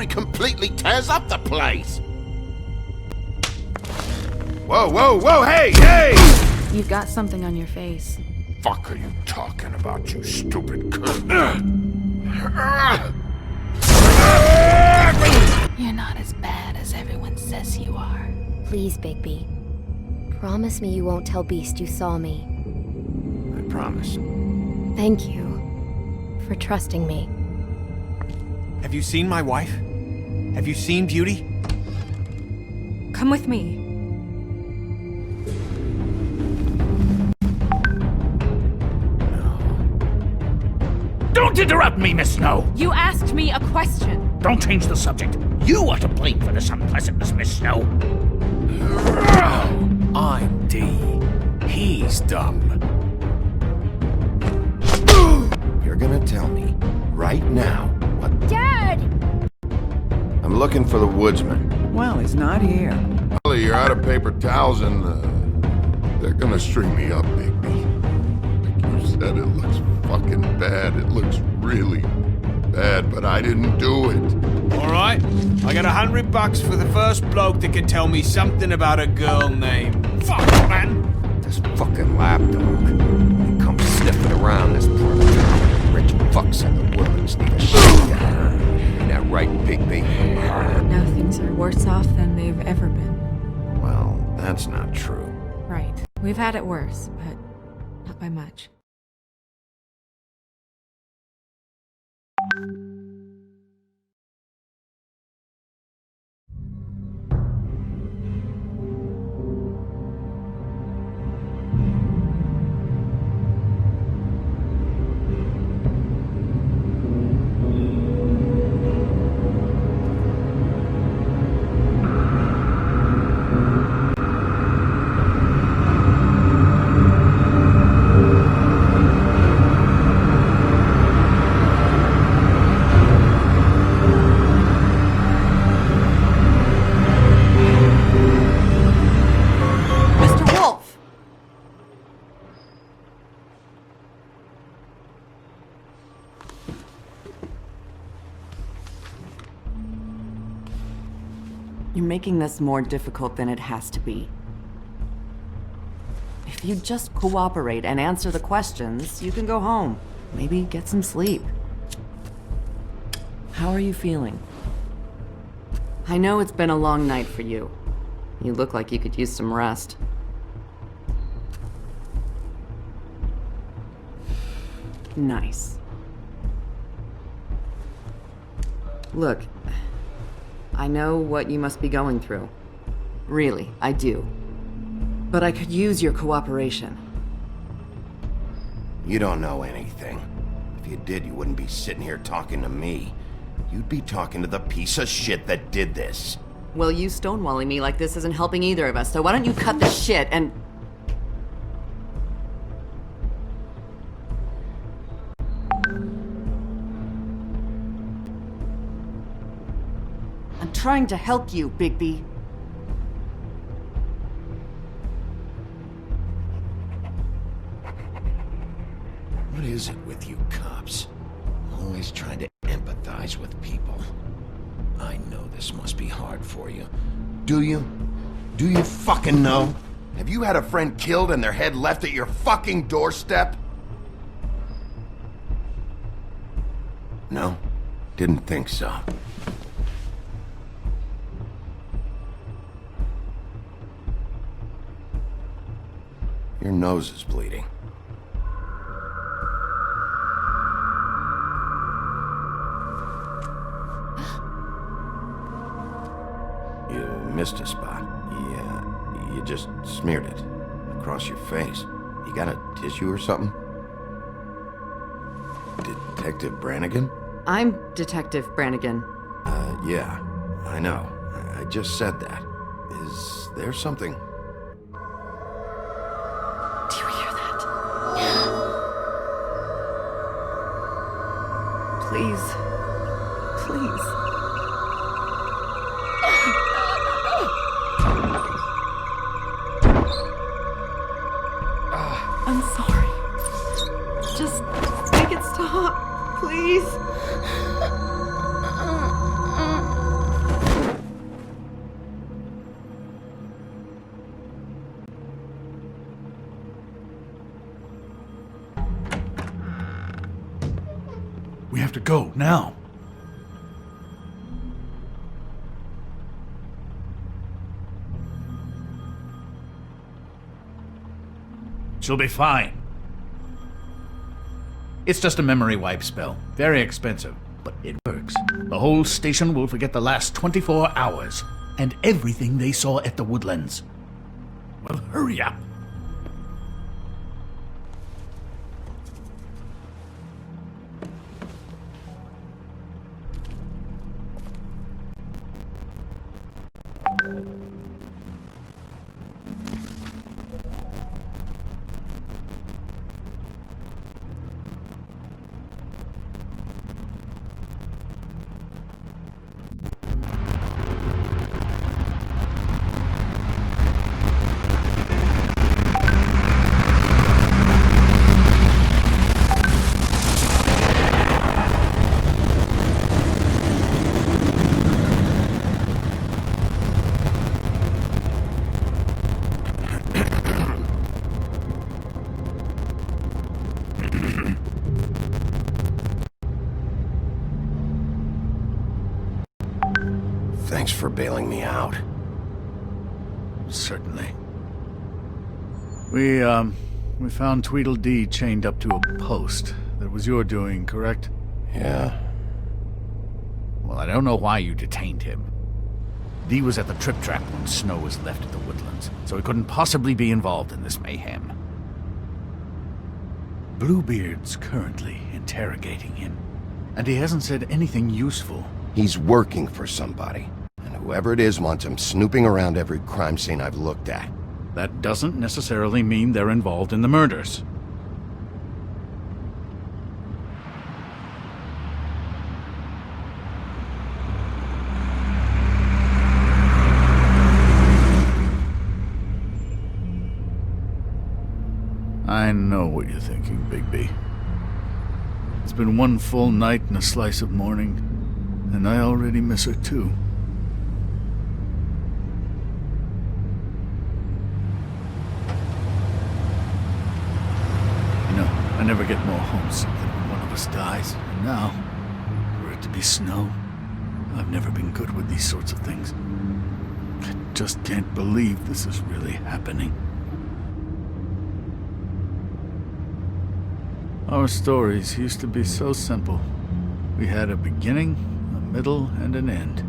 before he completely tears up the place. Whoa, whoa, whoa, hey, hey! You've got something on your face. Fuck are you talking about, you stupid cunt? You're not as bad as everyone says you are. Please, Bigby. Promise me you won't tell Beast you saw me. I promise. Thank you for trusting me. Have you seen my wife? Have you seen Beauty? Come with me. Don't interrupt me, Miss Snow! You asked me a question. Don't change the subject. You are to blame for this unpleasantness, Miss Snow. I'm D. He's dumb. You're gonna tell me right now what... Dad! I'm looking for the woodsman. Well, he's not here. Holly, you're out of paper towels and they're gonna string me up, Bigby. Like you said, it looks fucking bad. It looks really bad, but I didn't do it. Alright, I got $100 for the first bloke that can tell me something about a girl named... Fuck, man! This fucking lapdog. He comes sniffing around this part of town. Rich fucks in the woods need a shit. Ain't that right, Bigby? Now things are worse off than they've ever been. Well, that's not true. Right. We've had it worse, but not by much. You're making this more difficult than it has to be. If you just cooperate and answer the questions, you can go home. Maybe get some sleep. How are you feeling? I know it's been a long night for you. You look like you could use some rest. Nice. Look, I know what you must be going through. Really, I do. But I could use your cooperation. You don't know anything. If you did, you wouldn't be sitting here talking to me. You'd be talking to the piece of shit that did this. Well, you stonewalling me like this isn't helping either of us, so why don't you cut the shit and... I'm trying to help you, Bigby. What is it with you cops? Always trying to empathize with people. I know this must be hard for you. Do you? Do you fucking know? Have you had a friend killed and their head left at your fucking doorstep? No? Didn't think so. Your nose is bleeding. You missed a spot. You just smeared it across your face. You got a tissue or something? Detective Brannigan? I'm Detective Brannigan. Yeah, I know. I just said that. Is there something? Do you hear that? Please. Please. I'm sorry. Just make it stop, please. We have to go, now. She'll be fine. It's just a memory wipe spell. Very expensive, but it works. The whole station will forget the last 24 hours, and everything they saw at the Woodlands. Well, hurry up. Thanks for bailing me out. Certainly. We found Tweedledee chained up to a post. That was your doing, correct? Yeah. Well, I don't know why you detained him. Dee was at the Trip Trap when Snow was left at the Woodlands, so he couldn't possibly be involved in this mayhem. Bluebeard's currently interrogating him, and he hasn't said anything useful. He's working for somebody, and whoever it is wants him snooping around every crime scene I've looked at. That doesn't necessarily mean they're involved in the murders. I know what you're thinking, Bigby. It's been one full night and a slice of morning, and I already miss her too. You know, I never get more homesick than when one of us dies. And now, for it to be Snow, I've never been good with these sorts of things. I just can't believe this is really happening. Our stories used to be so simple. We had a beginning, a middle, and an end.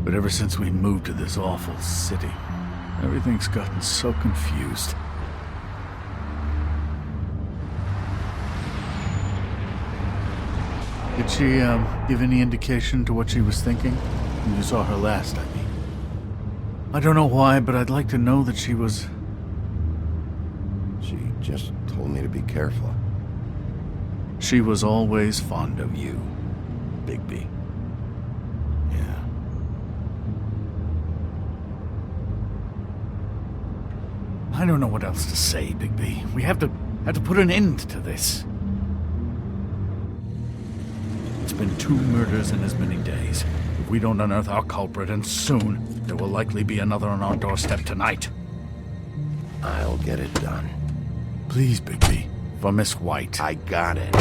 But ever since we moved to this awful city, everything's gotten so confused. Did she, give any indication to what she was thinking? When you saw her last, I mean. I don't know why, but I'd like to know that she was... She just told me to be careful. She was always fond of you, Bigby. Yeah. I don't know what else to say, Bigby. We have to put an end to this. It's been 2 murders in as many days. If we don't unearth our culprit, and soon, there will likely be another on our doorstep tonight. I'll get it done. Please, Bigby. For Miss White. I got it.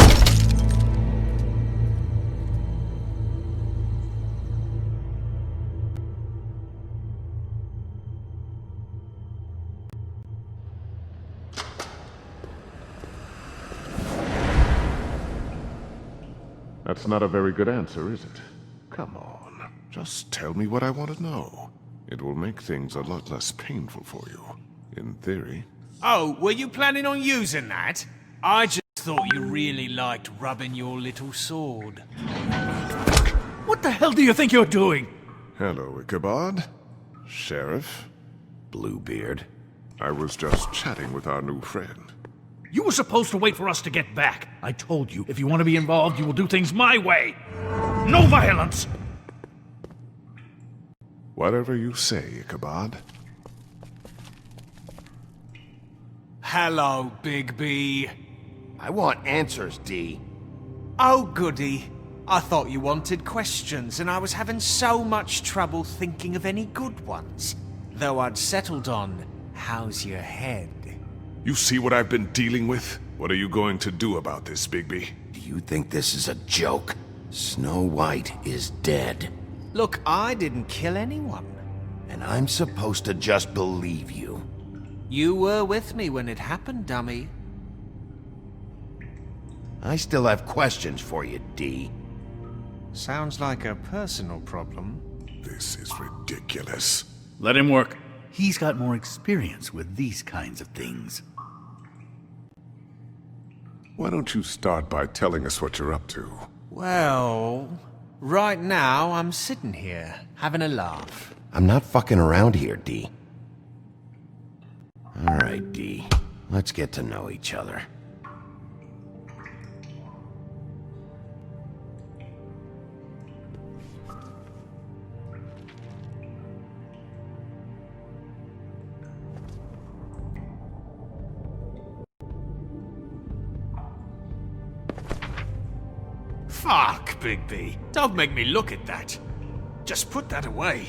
That's not a very good answer, is it? Come on. Just tell me what I want to know. It will make things a lot less painful for you. In theory. Oh, were you planning on using that? I just thought you really liked rubbing your little sword. What the hell do you think you're doing? Hello, Ichabod. Sheriff. Bluebeard. I was just chatting with our new friend. You were supposed to wait for us to get back. I told you, if you want to be involved, you will do things my way. No violence! Whatever you say, Ichabod. Hello, Bigby. I want answers, Dee. Oh, goody. I thought you wanted questions, and I was having so much trouble thinking of any good ones. Though I'd settled on, how's your head? You see what I've been dealing with? What are you going to do about this, Bigby? Do you think this is a joke? Snow White is dead. Look, I didn't kill anyone. And I'm supposed to just believe you. You were with me when it happened, dummy. I still have questions for you, D. Sounds like a personal problem. This is ridiculous. Let him work. He's got more experience with these kinds of things. Why don't you start by telling us what you're up to? Well, right now I'm sitting here, having a laugh. I'm not fucking around here, D. All right, D. Let's get to know each other. Fuck, Bigby. Don't make me look at that. Just put that away.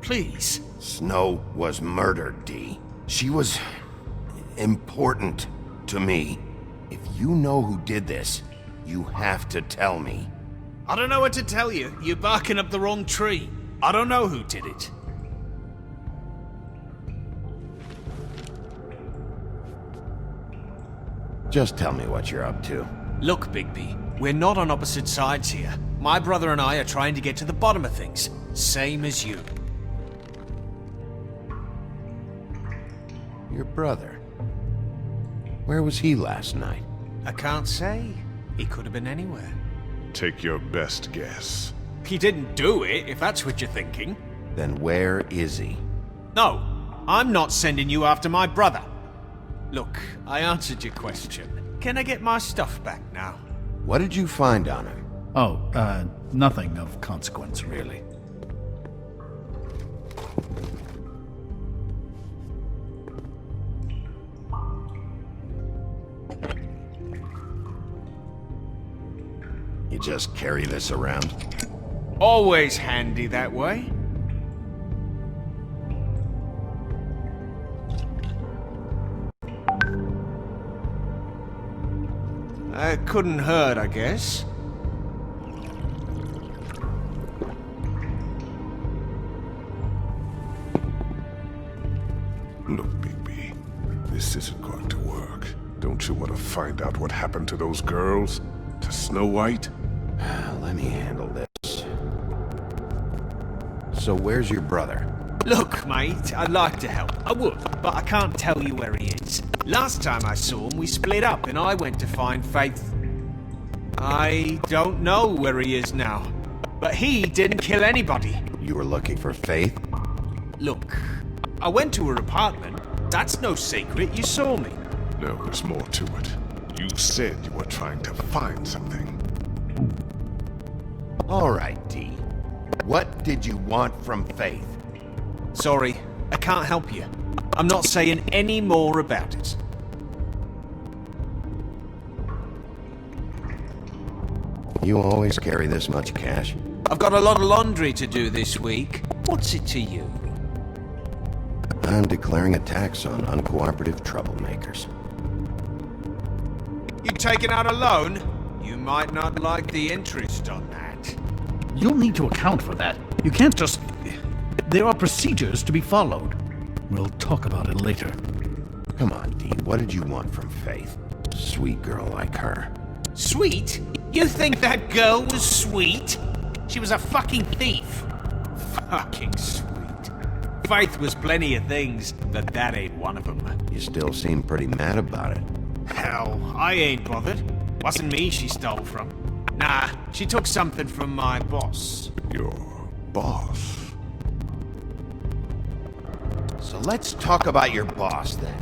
Please. Snow was murdered, D. She was important to me. If you know who did this, you have to tell me. I don't know what to tell you. You're barking up the wrong tree. I don't know who did it. Just tell me what you're up to. Look, Bigby, we're not on opposite sides here. My brother and I are trying to get to the bottom of things. Same as you. Your brother. Where was he last night? I can't say. He could have been anywhere. Take your best guess. He didn't do it, if that's what you're thinking. Then where is he? No, I'm not sending you after my brother. Look, I answered your question. Can I get my stuff back now? What did you find on him? Oh, nothing of consequence, really. You just carry this around? Always handy that way. It couldn't hurt, I guess. Look, Bigby, this isn't going to work. Don't you want to find out what happened to those girls? To Snow White? Let me handle this. So where's your brother? Look, mate, I'd like to help. I would, but I can't tell you where he is. Last time I saw him, we split up and I went to find Faith. I don't know where he is now, but he didn't kill anybody. You were looking for Faith? Look, I went to her apartment. That's no secret, you saw me. No, there's more to it. You said you were trying to find something. All right, D. What did you want from Faith? Sorry, I can't help you. I'm not saying any more about it. You always carry this much cash? I've got a lot of laundry to do this week. What's it to you? I'm declaring a tax on uncooperative troublemakers. You taking out a loan? You might not like the interest on that. You'll need to account for that. You can't just... There are procedures to be followed. We'll talk about it later. Come on, D. What did you want from Faith? Sweet girl like her. Sweet? You think that girl was sweet? She was a fucking thief. Fucking sweet. Faith was plenty of things, but that ain't one of them. You still seem pretty mad about it. Hell, I ain't bothered. Wasn't me she stole from. Nah, she took something from my boss. Your boss? So let's talk about your boss, then.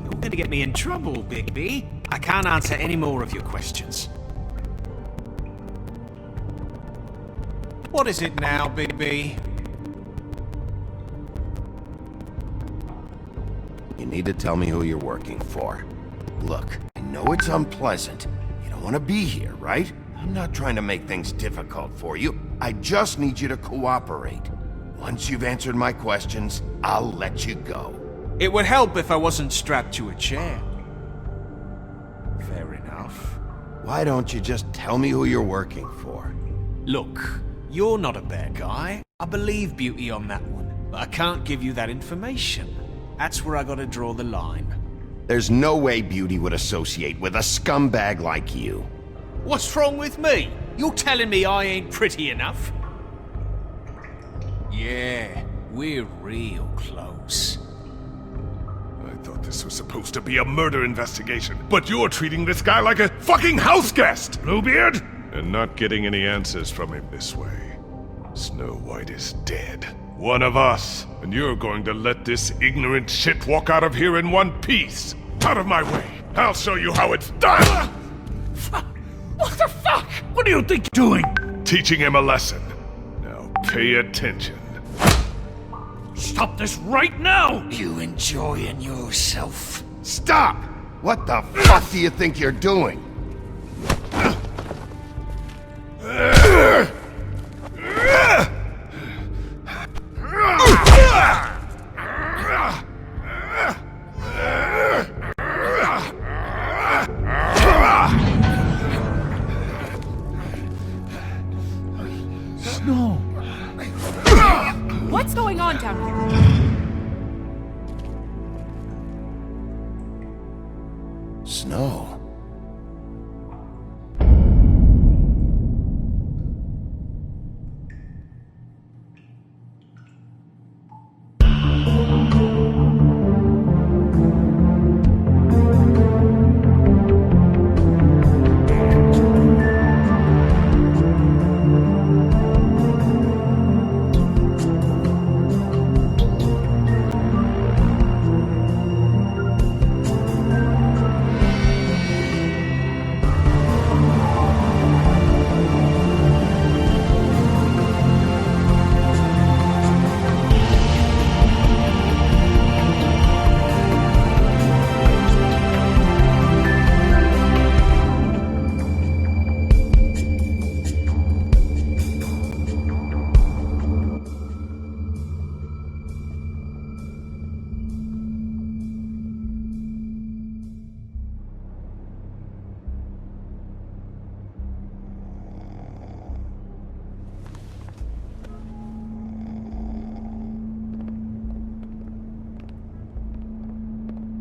You're gonna get me in trouble, Bigby. I can't answer any more of your questions. What is it now, Bigby? You need to tell me who you're working for. Look, I know it's unpleasant. You don't want to be here, right? I'm not trying to make things difficult for you. I just need you to cooperate. Once you've answered my questions, I'll let you go. It would help if I wasn't strapped to a chair. Why don't you just tell me who you're working for? Look, you're not a bad guy. I believe Beauty on that one, but I can't give you that information. That's where I gotta draw the line. There's no way Beauty would associate with a scumbag like you. What's wrong with me? You're telling me I ain't pretty enough? Yeah, we're real close. I thought this was supposed to be a murder investigation, but you're treating this guy like a fucking house guest, Bluebeard! And not getting any answers from him this way. Snow White is dead. One of us. And you're going to let this ignorant shit walk out of here in one piece. Out of my way. I'll show you how it's done! What the fuck? What do you think you're doing? Teaching him a lesson. Now pay attention. Stop this right now! You enjoying yourself? Stop! What the fuck do you think you're doing? Snow. What's going on down here? Snow.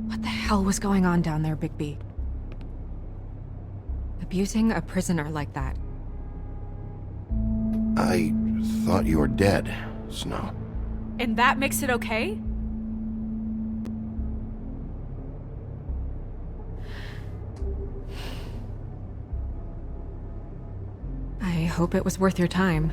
What the hell was going on down there, Bigby? Abusing a prisoner like that. I thought you were dead, Snow. And that makes it okay? I hope it was worth your time.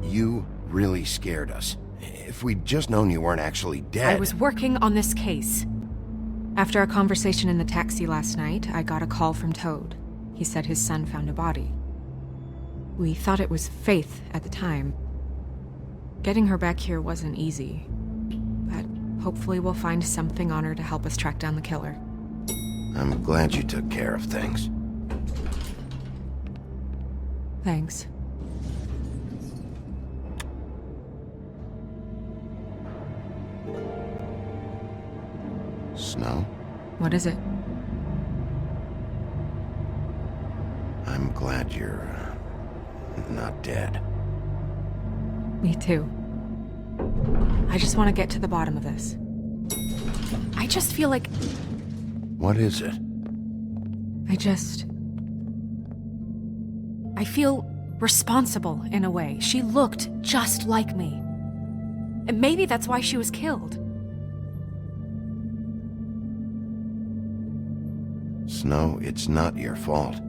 You really scared us. If we'd just known you weren't actually dead... I was working on this case. After our conversation in the taxi last night, I got a call from Toad. He said his son found a body. We thought it was Faith at the time. Getting her back here wasn't easy. But hopefully we'll find something on her to help us track down the killer. I'm glad you took care of things. Thanks. Snow? What is it? I'm glad you're... not dead. Me too. I just want to get to the bottom of this. I just feel like... What is it? I feel responsible in a way. She looked just like me. And maybe that's why she was killed. Snow, it's not your fault.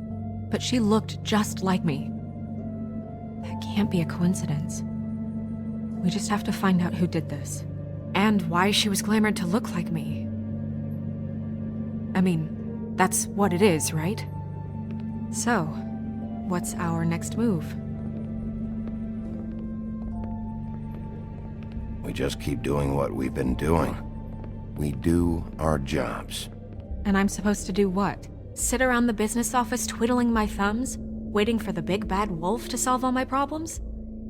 But she looked just like me. That can't be a coincidence. We just have to find out who did this. And why she was glamored to look like me. I mean, that's what it is, right? So, what's our next move? We just keep doing what we've been doing. We do our jobs. And I'm supposed to do what? Sit around the business office twiddling my thumbs, waiting for the big bad wolf to solve all my problems?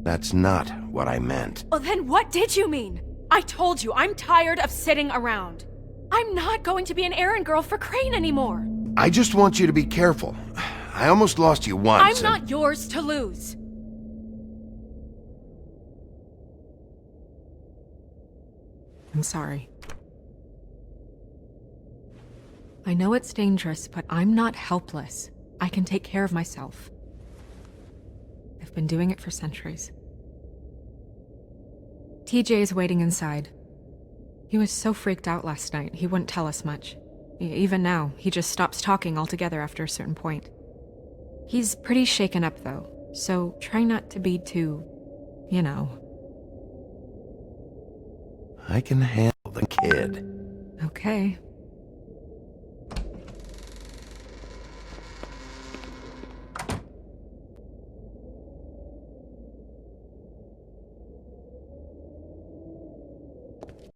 That's not what I meant. Oh, then what did you mean? I told you, I'm tired of sitting around. I'm not going to be an errand girl for Crane anymore. I just want you to be careful. I almost lost you once. I'm not yours to lose. I'm sorry. I know it's dangerous, but I'm not helpless. I can take care of myself. I've been doing it for centuries. TJ is waiting inside. He was so freaked out last night, he wouldn't tell us much. Even now, he just stops talking altogether after a certain point. He's pretty shaken up, though, so try not to be too, you know. I can handle the kid. Okay.